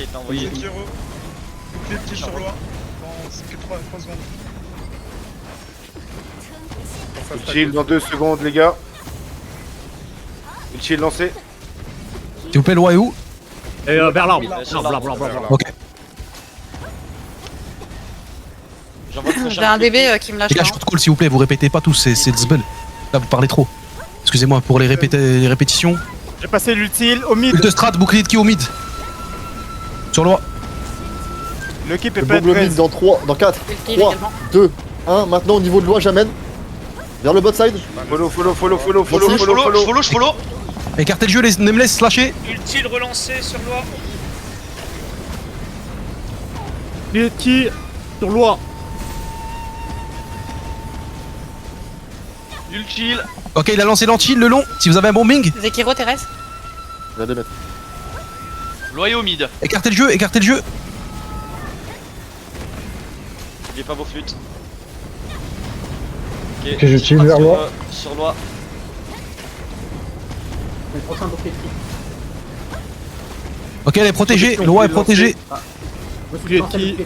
qui a été envoyé. C'est Kiro. Bouclier petit sur loi. Dans 3 secondes. Shield dans 2 secondes, les gars. Une shield lancée. S'il vous plaît, loi est où? Et vers l'arbre. Sur Bla l'arbre. bla bla bla. Ok. J'envoie le J'ai prochain. un DB qui me lâche Les gars, pas. short call, s'il vous plaît, vous répétez pas tous, c'est le zbel. Là, vous parlez trop. Excusez-moi pour les répétitions. J'ai passé l'utile au mid. Ult de strat, bouclier de qui au mid. Sur loi. Le keep est Le pas bombe le mid dans 3, dans 4, Ultime 3, également. 2, 1. Maintenant au niveau de loi, j'amène. Vers le bot side. Follow. Je follow. Écartez le jeu, les nameless, lâchez. Utile relancé sur loi. Les qui sur loi. Ultile. Ok, il a lancé l'anti, le long. Si vous avez un bombing, Zekiro, Thérèse. Je vais démettre. Loyer au mid. écartez le jeu, écartez le jeu. N'oubliez pas vos flûtes. Ok, je tire vers loi. Sur loi. Ok, elle est protégée, loi est protégée. Bouclier qui.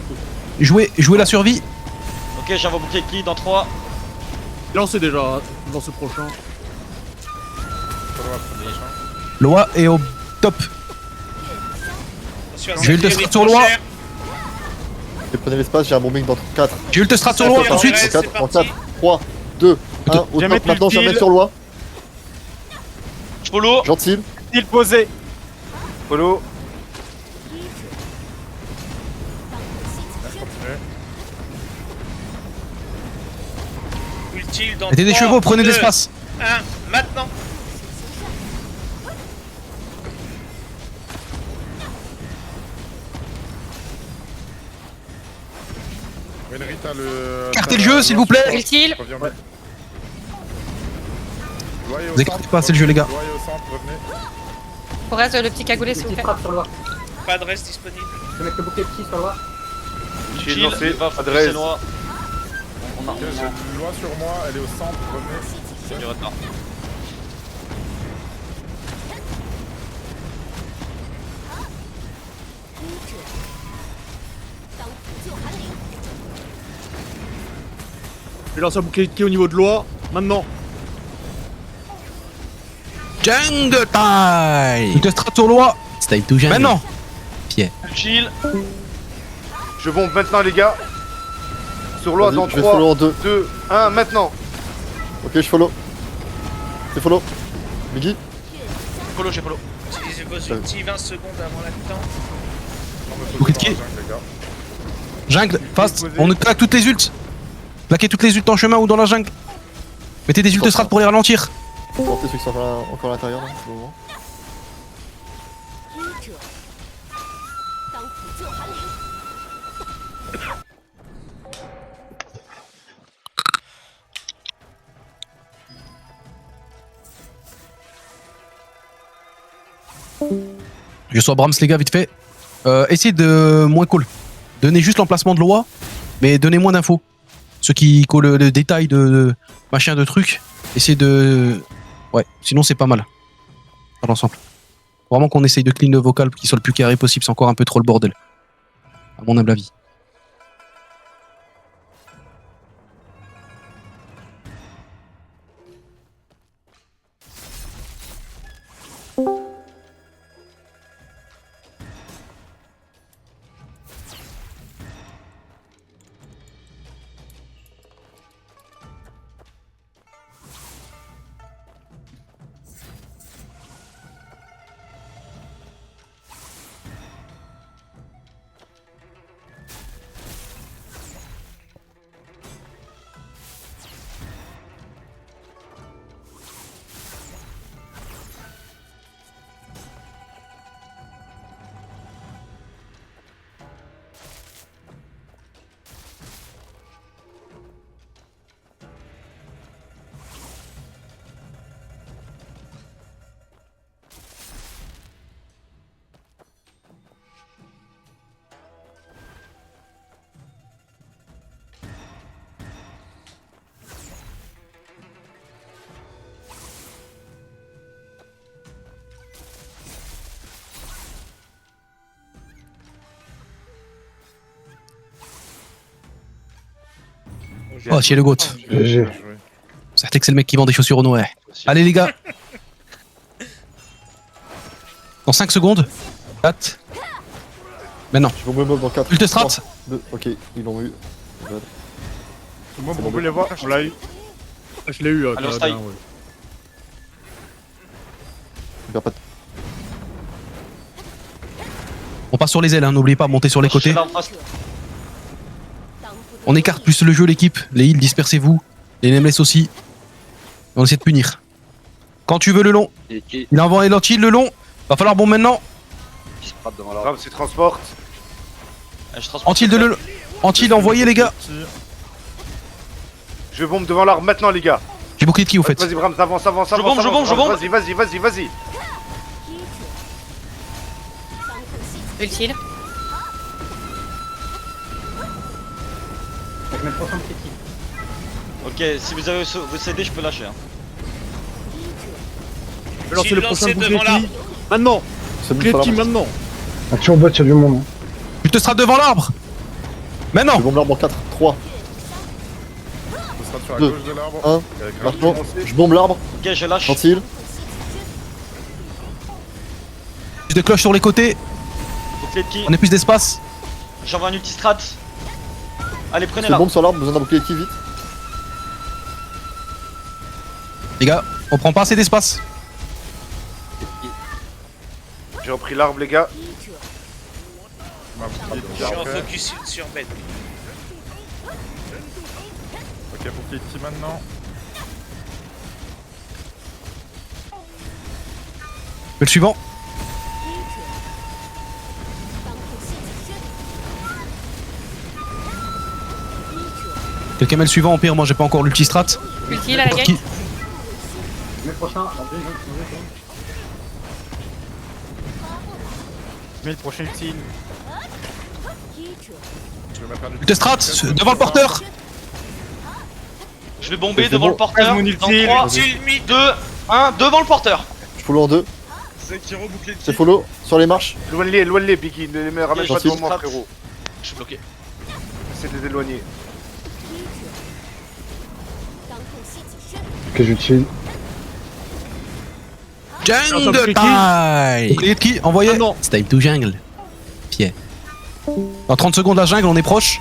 Jouez la survie. Ok, j'envoie bouclier qui dans 3. Lancé déjà dans ce prochain. Loi est au top. J'ai eu le strat sur loi. Et prenez l'espace, j'ai un bombing dans 4. J'ai eu le strat sur loi tout de suite. Ouais, Dans c'est 4, en parti. 4, 3, 2, 1. Au J'ai top, mis maintenant l'utile. j'amène sur loi. Je follow. Gentil. Il posé. Follow. Utile dans Mettez des 3, chevaux, prenez de 2, l'espace. 1, maintenant. Écartez le jeu, s'il vous plaît. Ultile. Vous écartez pas, c'est le jeu, les gars. Thérèse, le petit cagoulé, s'il vous plaît. Pas de reste disponible. Shield Utile. lancé. Va faut Adresse. pousser loi. On a Loi sur moi, elle est au centre. c'est du retard. Je vais lancer un bouclier qui au niveau de loi. Maintenant. Jungle time. Ult de strat sur loi. Stay tout jeune. Maintenant. Utile. Je bombe maintenant, les gars. Sur loi Vas-y, dans je vais follow 3, en 2. 2, 1, maintenant. Ok, je follow. C'est follow. Biggie. Follow, j'ai follow. Utilisez vos ultis 20 secondes avant la mi-temps. Bouclier de qui? Jungle, fast. On claque toutes les ults. Claquez toutes les ults en chemin ou dans la jungle. Mettez des ults de strat pour les ralentir. Portez ceux qui sont encore à l'intérieur là, pour le moment. Je sois Brahms, les gars, vite fait. Essayez de moins call. Donnez juste l'emplacement de l'OA, mais donnez moins d'infos. Ceux qui collent le détail de machin de trucs, essayez de. Ouais, sinon c'est pas mal. Dans l'ensemble. Vraiment qu'on essaye de clean le vocal pour qu'il soit le plus carré possible, c'est encore un peu trop le bordel. À mon humble avis. Oh, chier le goat. GG. Ça que c'est le mec qui vend des chaussures au noir. Allez les gars. Dans 5 secondes. 4. Maintenant. Je vais bomber dans 4. Ultestrat. 2. Ok, ils l'ont eu. Moi, vous voulez voir, on l'a eu. Ah, je l'ai eu. Allez, on Kaladin, style. ouais. Il perd pas de... On passe sur les ailes, hein, n'oubliez pas, monter sur les côtés. Là en face. On écarte plus le jeu, l'équipe. Les heals, dispersez-vous. Les nameless aussi. On essaie de punir. Quand tu veux le long. Il envoie un anti le long. Va falloir bon maintenant. Rams, il transporte. Je transporte. Anti de le Anti envoyé les gars. Je bombe devant l'arbre maintenant, les gars. J'ai bouclé de qui au fait? Vas-y, Brahms, avance, avance, Je avance. bombe, je avance, bombe, je Brahms, Vas-y, vas-y, vas-y, vas-y. Utile. Ok, si vous avez vous cédez, je peux lâcher. Hein. Je vais lancer le Utile prochain lancé bouclier devant de l'arbre. ki. Maintenant. C'est bon, Bouclier de sur ki l'arbre. maintenant. Action bot, il y a du monde. Tu te seras devant l'arbre. Maintenant. Je bombe l'arbre en 4. 3. Ce sera sur la 2. gauche de l'arbre. 1. Maintenant, je bombe l'arbre. Ok, je lâche. Gentil. Plus de cloches sur les côtés. Bouclier de qui. On a plus d'espace. J'envoie un ultistrat. Allez, prenez Je là. bombe sur l'arbre, besoin d'un bouclier de ki vite. Les gars, on prend pas assez d'espace. J'ai repris l'arbre, les gars. Je suis en focus sur Ben. Ok, pour qui maintenant. Le suivant. Quelqu'un met le suivant, au pire, moi j'ai pas encore l'ultistrat. Utile à la gate. Qui- Mais le prochain utile. Je vais mettre un Ultistrat, devant le porteur. Je vais bomber C'est devant bon. le porteur. Mon Dans ultile. 3, Utile mid. 2, 1, devant le porteur. Je follow en 2. Sekiro, bouclier de C'est follow. Sur les marches. Éloigne-les, Biggie. Ne les ramène pas Gentil. devant moi, frérot. Je suis bloqué. Essaie de les éloigner. Ok, j'utilise. Jungle bouclier de time. Bouclier de qui envoyé. Ah non. C'est time to jungle. Pied. Dans 30 secondes la jungle, on est proche.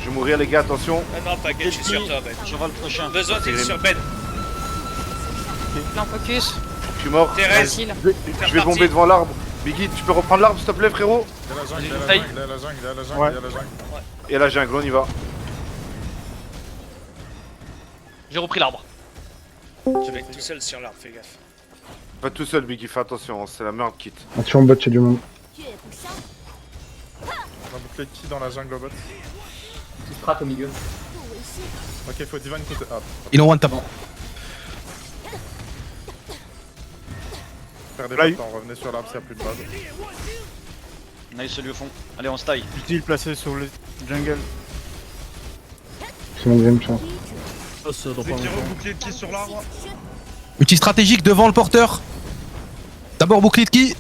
Je vais mourir, les gars, attention. Ah non, pas gate, je suis sur toi, Ben. J'envoie le prochain. Besoin d'être sur Ben. Non, focus. Je suis mort. Thérèse. Utile. Je vais bomber devant l'arbre. Biggie, tu peux reprendre l'arbre, s'il te plaît, frérot? Il y a la jungle, il y a la Taille. jungle, il y a la jungle, il y a la jungle, Ouais. il y a la jungle. Et la jungle, on y va. J'ai repris l'arbre. Je vais être tout seul sur l'arbre, fais gaffe. Pas tout seul, Biggie, fais attention, c'est la merde, quitte. Action bot, il y a du monde. Un bouclier de qui dans la jungle au bot. Au milieu. Ok, faut divine côté. Ah, Il en one tap. perdez pas de temps, revenez sur l'arbre s'il n'y a plus de base. Nice, celui au fond. Allez, on se taille. Utile placé sur le jungle. C'est mon deuxième chance. Passe dans pas longtemps. bouclier de qui sur l'arbre. Outil stratégique devant le porteur. D'abord bouclier de qui.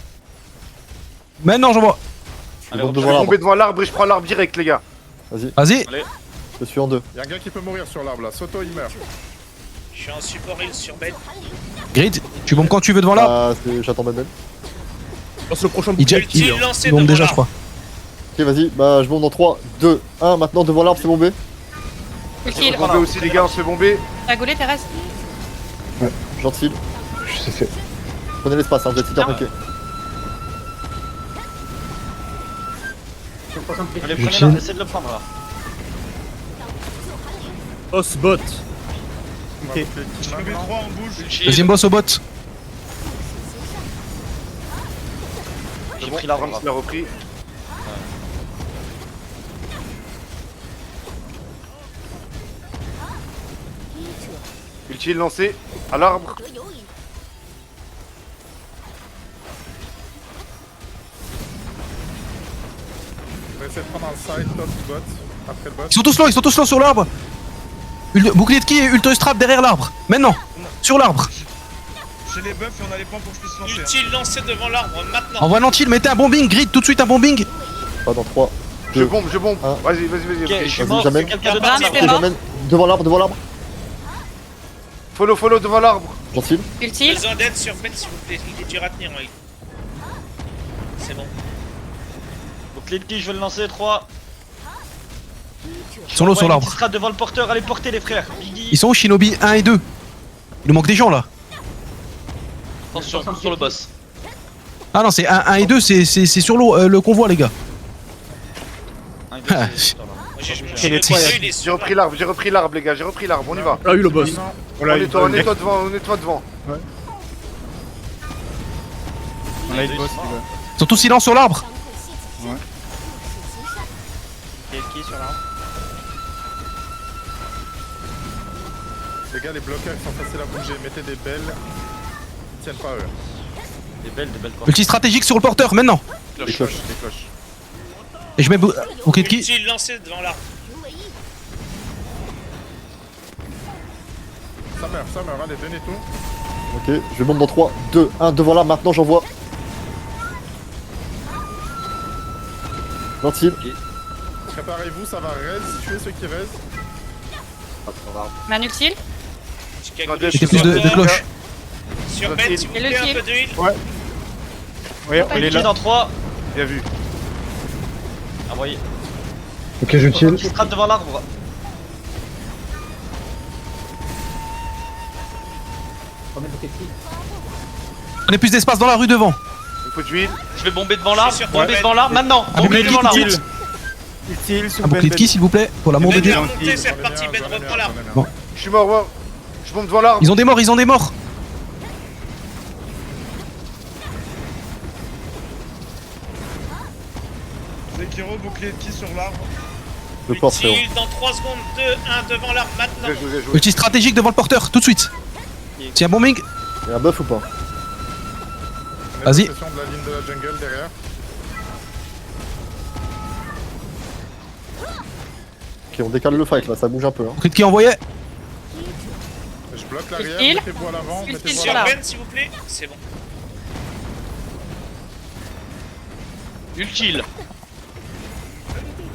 Maintenant j'envoie. Je Allez, bombe Je devant vais l'arbre. bomber devant l'arbre et je prends l'arbre direct, les gars. Vas-y. Vas-y. Je suis en 2. Y'a un gars qui peut mourir sur l'arbre là, Soto il meurt. Je suis en support heal sur Ben. Grid, tu bombes quand tu veux devant l'arbre. Ah, j'attends Ben. Lance le prochain Il bouclier. jette, il Utile lancé bombe devant déjà je l'arbre. crois. Ok, vas-y. Bah, je bombe dans 3, 2, 1. Maintenant, devant l'arbre, c'est bombé. Utile. Bomber aussi, les gars, on se fait bomber. T'as gaulé, Thérèse? Gentil. Je sais. Prenez l'espace, hein, vous êtes hyper Ah. bloqué. Allez, Je prenez chill. là, essayez de le prendre là. Os bot. Je mets 3 en bouge. Ultile. Deuxième boss au bot. J'ai pris l'arbre. Brahms l'a repris. Utile lancé à l'arbre. On va essayer de prendre un side top bot. Après le bot. Ils sont tous là sur l'arbre. Bouclier de qui et ultra strap derrière l'arbre. Maintenant. Sur l'arbre. J'ai les buffs et on a les points pour que je puisse lancer. Utile lancé devant l'arbre maintenant. Envoie l'antil, mettez un bombing. Grid tout de suite un bombing. Pas dans 3, 2. Je bombe. Ah. Vas-y. Ok, je suis Vas-y, mort. j'amène. Quelqu'un de Bram, dans t'es Ok, mort. j'amène. Devant l'arbre. Follow devant l'arbre. Gentil. Ultile. Besoin d'aide sur Ben s'il vous plaît. Il est dur à tenir, oui. C'est bon. Donc les petits, je vais le lancer. 3. Ils sont low sur l'arbre. Qui sera devant le porteur. Allez porter les frères. Biggie. Ils sont où, Shinobi 1 et 2? Il nous manque des gens là. Attention sur le boss. Ah non, c'est 1 et 2, c'est sur le convoi, les gars. Un, deux, Ah. c'est- Moi, j'ai est le très- il est J'ai sur repris l'arbre, les gars, on y va. On a eu le boss. On nettoie devant. On a eu le boss, les gars. Ils sont tous silence sur l'arbre. Qui sur l'arbre? Les gars, les bloqueurs sont faciles à bouger. Mettez des belles. Ils tiennent pas eux. Des belles quoi. Multi stratégique sur le porteur, maintenant. Les cloches. Des cloches. Et je mets bouquet de qui? Utile lancé devant l'arbre. Summer, allez, donnez tout. Ok, je monte dans 3, 2, 1. Devant l'arbre, maintenant j'envoie. Gentil. Préparez-vous, ça va raise. Tuez ceux qui raise. Man ultile. Mettez plus de cloches. Sur Ben, s'il vous Et le plaît, un kill. peu d'huile. Ouais, on est Qui là. dans 3. Bien vu. Envoyé. Ok, j'utilise. Qui sera devant l'arbre. Remets le bouquet de qui. Prenez plus d'espace dans la rue devant. Un peu d'huile. Je vais bomber devant l'arbre. Je suis sur Bomber toi, devant l'arbre maintenant. Ah, Bomber mais devant l'arbre. utile. Utile sur Un bouclier de qui, s'il vous plaît? Pour l'amour de Ben, Dieu. remontez, c'est reparti. Ben, reprends l'arbre. Bon. Je suis mort. Je bombe devant l'arbre. Ils ont des morts. Zekiro, bouclier de qui sur l'arbre. Le porte, frérot. Utile dans 3 secondes. 2, 1 devant l'arbre maintenant. Bien joué. Multi stratégique devant le porteur, tout de suite. S'il y a bombing, Il y a un buff ou pas? Vas-y. Possession de la ligne de la jungle derrière. Ok, on décale le fight là, ça bouge un peu. Hein. bouquet de qui envoyé? Je bloque l'arrière. Utile. Mettez-vous à l'avant. Utile Mettez-vous sur à l'arbre. Ben, s'il vous plaît. C'est bon. Utile.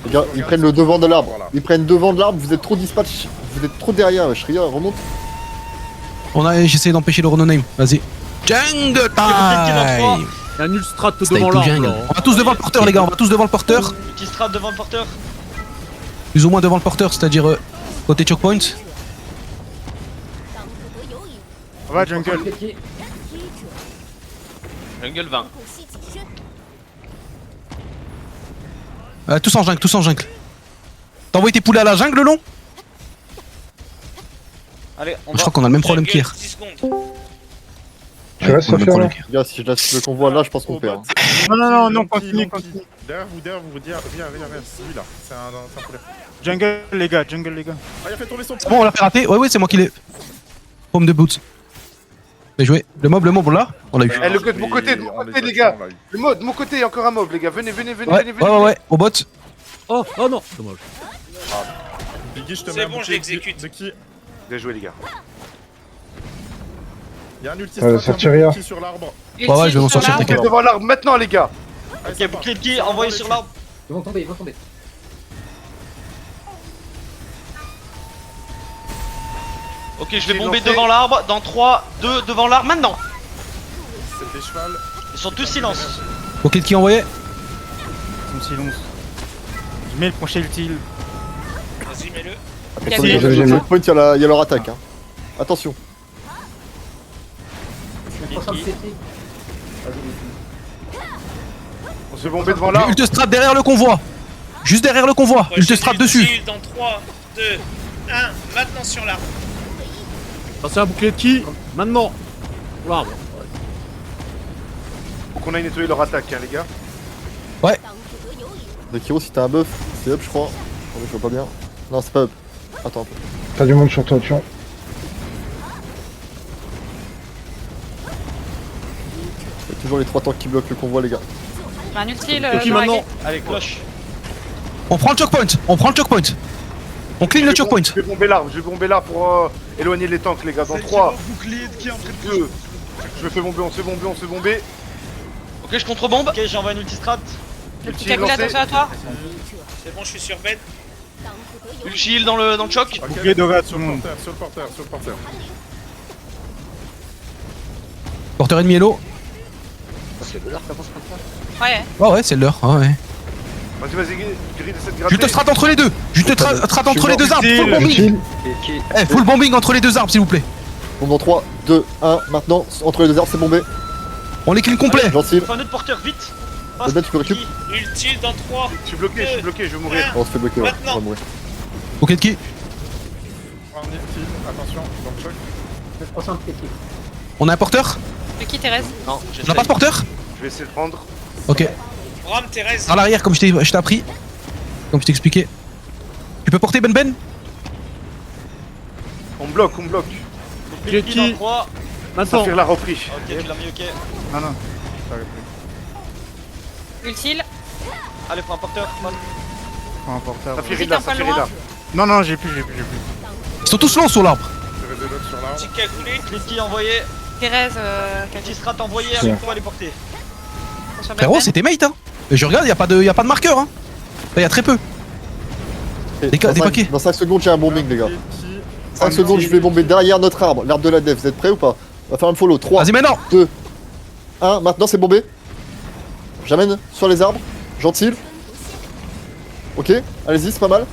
Les gars, ils prennent le devant de l'arbre. Voilà. Ils prennent devant de l'arbre, vous êtes trop dispatch. Vous êtes trop derrière, Shria, remonte. J'essaie d'empêcher le Rononame. Vas-y. Jungle time. Il y a un ulstrat Stay devant to l'arbre. jungle. là. On va tous devant le porteur, les gars. On va tous devant le porteur. Qui sera devant le porteur. Plus ou moins devant le porteur, c'est-à-dire côté choke point. On va Remets le jungle. bouquet de qui. Jungle 20. Tous en jungle. T'as envoyé tes poulets à la jungle, long? Allez, on Je va. crois qu'on a le même problème Jungle, qu'hier. 10 secondes. Tu restes, On a le même Sophia, là problème qu'hier. Les gars, si je lâche le convoi là, je pense qu'on Au perd. bot. Hein. Non, continue. Derrière vous, viens, c'est lui là. C'est un poulet. Jungle les gars. Ah, il a fait tomber son C'est bon, on l'a fait rater. Ouais, c'est moi qui l'ai. Pomme de boots. Bien joué. Le mob, là, on l'a eu. Eh, de mon côté, les gars. Le mode, de mon côté, il y a encore un mob, les gars. Venez. Ouais, au bot. Oh non, dommage. Biggie, je te C'est mets un bon, bouclier je l'exécute. de qui. Bien joué, les gars. Il y a un ulti Sortiria. sur l'arbre. Ouais, je vais m'en sortir, l'arbre. t'inquiète. Devant l'arbre maintenant, les gars. Ok, bouclier de qui envoyé sur l'arbre. Ils vont tomber. Ok, je vais J'ai bomber lancé. devant l'arbre. Dans 3, 2, devant l'arbre maintenant. C'est des chevals. Ils sont tous silence. Bouquet de qui envoyé? Son silence. Je mets le prochain utile. Vas-y, mets-le. Attention, Il y a les gars, des- sur le point, il y a leur attaque. Hein. Attention. Le prochain de CT. Vas-y, On se fait bomber devant l'arbre. Ultestrat derrière le convoi. Juste derrière le convoi. Prochaine Ultestrat dessus. utile dans 3, 2, 1. Maintenant sur l'arbre. Passez un bouclier de qui? Maintenant. Pour l'arbre. Faut qu'on aille nettoyer leur attaque, hein, les gars. Zekiro, si t'as un buff, c'est up, je crois. Oh, mais je vois pas bien. Non, c'est pas up. Attends un peu. T'as du monde sur toi, tu vois. Il y a toujours les 3 tanks qui bloquent le convoi, les gars. Man ultile. De qui dans la maintenant? gate. Allez, cloche. On prend le choke point. On clean le choke point. Je vais bomber l'arbre pour éloigner les tanks, les gars. Dans 3, Bouclier de qui en train de 2. Je me fais bomber, on se fait bomber. Ok, je contrebombe. Ok, j'envoie une ultistrat. Le petit Utile cagoulé, lancé. attention à toi. C'est bon, je suis sur Ben. Le shield dans le choc. Ok, Bouclier doré à tout sur le le monde. porteur, sur le porteur, sur le porteur. Porteur ennemi hello. Ouais. Oh ouais, c'est l'heure. Ah ouais. Vas-y, vas-y, Grid, essaie de Je gratter. te strate entre les deux. Je te strate entre les deux arbres. Full bombing. Utile. Eh, full bombing entre les deux arbres, s'il vous plaît. Bon, dans 3, 2, 1, maintenant, entre les deux arbres, c'est bombé. On les clean complet. Gentil. Fais un autre porteur, vite. Ben, tu peux récup. Ultile dans 3. Je suis bloqué, je vais mourir. On se fait bloquer, ouais. Maintenant. On va mourir. Ok, de qui En ultime, attention, dans le choc. 60 petit. On a un porteur? De qui, Thérèse? Non, On n'a pas de porteur? Je vais essayer de prendre. Ok. Bram, Thérèse. Dans l'arrière, comme je t'ai appris. Comme je t'ai expliqué. Tu peux porter Ben? On me bloque. Bouclier Qui- dans 3. Maintenant. Saphir l'a repris. Ok, tu l'as mis, ok. Non, non. Ultile. Allez, prends un porteur. Prends un porteur. Saphir Vite, est là, un peu Saphir est loin. là. Non, non, j'ai plus. Ils sont tous longs sur l'arbre. Je vais de l'autre sur l'arbre. Petit cagoulé. Clicky envoyé. Thérèse, Petit strat envoyé. Ouais. Avec toi, les porter. attention à Frérot, Ben. c'est tes mates, hein. Et je regarde, y a pas de marqueur, hein. Il y a très peu. Ok, Des paquets. Dans 5 secondes, j'ai un bombing, les gars. Qui 5 secondes, je vais bomber derrière notre arbre, l'arbre de la dev. Vous êtes prêts ou pas? On va faire un follow. 3, Vas-y, maintenant. 2, 1. Maintenant, c'est bombé. J'amène sur les arbres. Gentil. Ok, allez-y, c'est pas mal.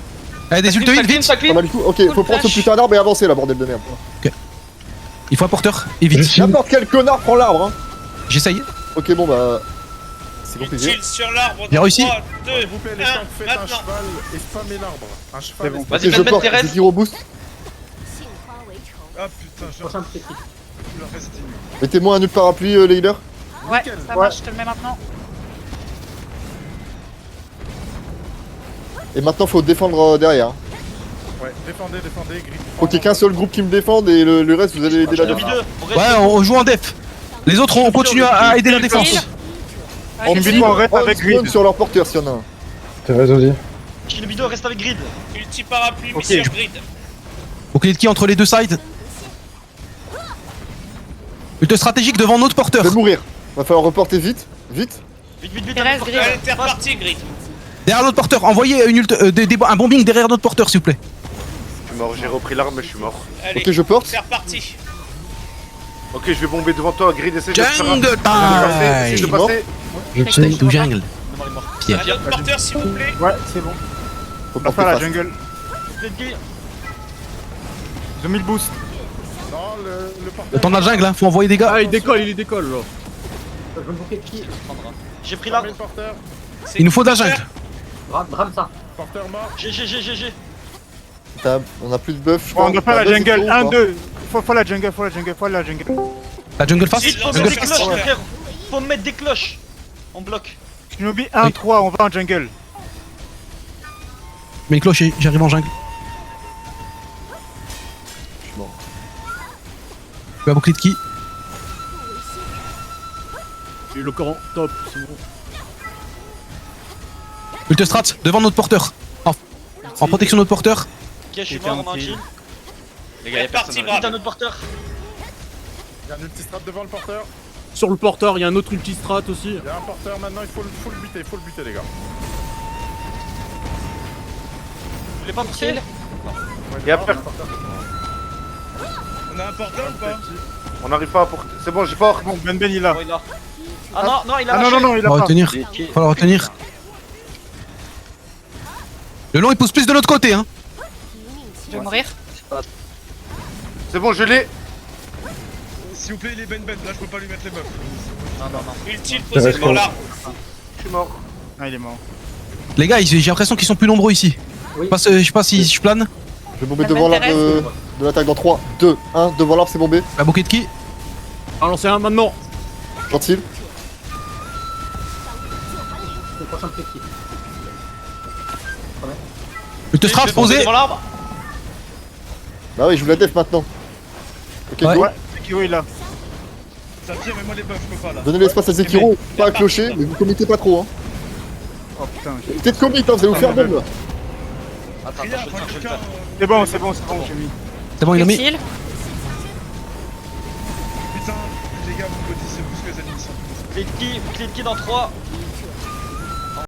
Allez, des ultimes, vite. Pas mal du tout. Ok, faut prendre ce flash. putain d'arbre et avancer là, bordel de merde. Il faut un porteur. Et vite. Utile. N'importe quel connard prend l'arbre, hein. J'essaye. Ok, bon bah. C'est compliqué. Utile sur l'arbre. Bien réussi. 3, 2, S'il vous plaît, les 1. tanks, faites un Maintenant. cheval et spammez l'arbre. Un cheval. bon. et Ok, Vas-y, je Ben, porte. Thérèse. Zekiro boost. Ah putain, je 60 petit. le restime. Mettez-moi un nul parapluie, les healers. Ouais, ça marche, je te le mets maintenant. Et maintenant, faut défendre derrière. hein. Ouais, défendez, grid. Faut qu'il y ait qu'un seul groupe qui me défende et le reste, vous allez aider la Shinobi défense. 2. On reste. Ouais, on joue en def. Les autres, on continue à aider la défense. En Ouais, ville, on reste avec spawn Grid. sur leur porteur s'il y en a un. Thérèse, vas-y. Shinobi 2 reste avec grid. Ulti parapluie, Ok, mission je- grid. Ok, de qui entre les deux sides? Une stratégique devant notre Je porteur. vais mourir. Va falloir reporter vite. Vite. Vite. Thérèse, un grid. porteur. Allez, t'es reparti, grid. Derrière notre porteur. Envoyez un bombing derrière notre porteur, s'il vous plaît. Je suis mort, j'ai repris l'arme, mais je suis mort. Allez, Ok, je porte. c'est reparti. Ok, je vais bomber devant toi, Grid, essaye de faire un- Jungle Essaye de time. passer. Utile. Tout jungle. Pierre. Un autre porteur, s'il vous plaît. Ouais, c'est bon. Faut On va porter faire la fast. jungle. Bouclier de guide. Ils ont mis le boost. Non, le porteur. Le temps de la jungle, hein. Faut envoyer des gars. Ah, il décolle là. Je veux le bouquet de qui? J'ai pris Spammez l'arbre. le porteur. C'est Il nous faut de la porteur. jungle. Brame ça. Porteur mort. GG. On a plus de buff, je Bon, crois. on doit faire la deux, jungle. Zekiro, 1, ou pas 2. Faut la jungle. La jungle face. Vite, Faut Jungle mettre des face. cloches, Ouais. frère. Faut mettre des cloches. On bloque. Shinobi 1, Oui. 3, on va en jungle. Mets une cloche et j'arrive en jungle. Bon. Tu vas boucler de qui? Et le Coran, top, c'est bon. Ultistrat, devant notre porteur. En protection de notre porteur. Ok, je suis mort, on a un kill. Les gars, C'est y'a parti, personne. bravo. Vite, un autre porteur. Il y a un ultistrat devant le porteur. Sur le porteur, il y a un autre ultistrat aussi. Il y a un porteur maintenant, il faut le buter, les gars. Vous voulez pas pousser? Utile. Et après, On a un porteur ou pas? on n'arrive pas à porter. C'est bon, j'ai port. Bon, Ben il est là. Oh, il a. Ah non, il a Ah non, lâché. non, il a Faut la pas. retenir. Faut la retenir. Le long il pousse plus de l'autre côté, hein. Je vais mourir. C'est bon, je l'ai. S'il vous plaît, il est Ben, là je peux pas lui mettre les buffs. Non. Ultile posé devant l'arbre. Je suis mort. Ah, il est mort. Les gars, j'ai l'impression qu'ils sont plus nombreux ici. Oui. Je sais pas si je plane. Je vais bomber Ça devant l'arbre m'intéresse. de l'attaque dans 3, 2, 1. Devant l'arbre, c'est bombé. La bouquet de qui? On lancer un maintenant. Gentil. C'est 60 petit. Ultistrat posé. Devant l'arbre. Bah oui, je vous la def maintenant. Ok, Ouais. go. Ouais, Zekiro est là. Ça tire, mais moi les buffs, je peux pas là. Donnez l'espace à Zekiro, pas à clocher, mais vous committez pas trop. Hein. Oh putain. Peut-être commit, hein, vous allez vous faire bombe là. Attends, je vais le faire. C'est bon, j'ai mis. C'est bon, il a mis. Utile. Putain, les gars, vous me dites, c'est vous ce que les ennemis sont. Clé de qui dans 3.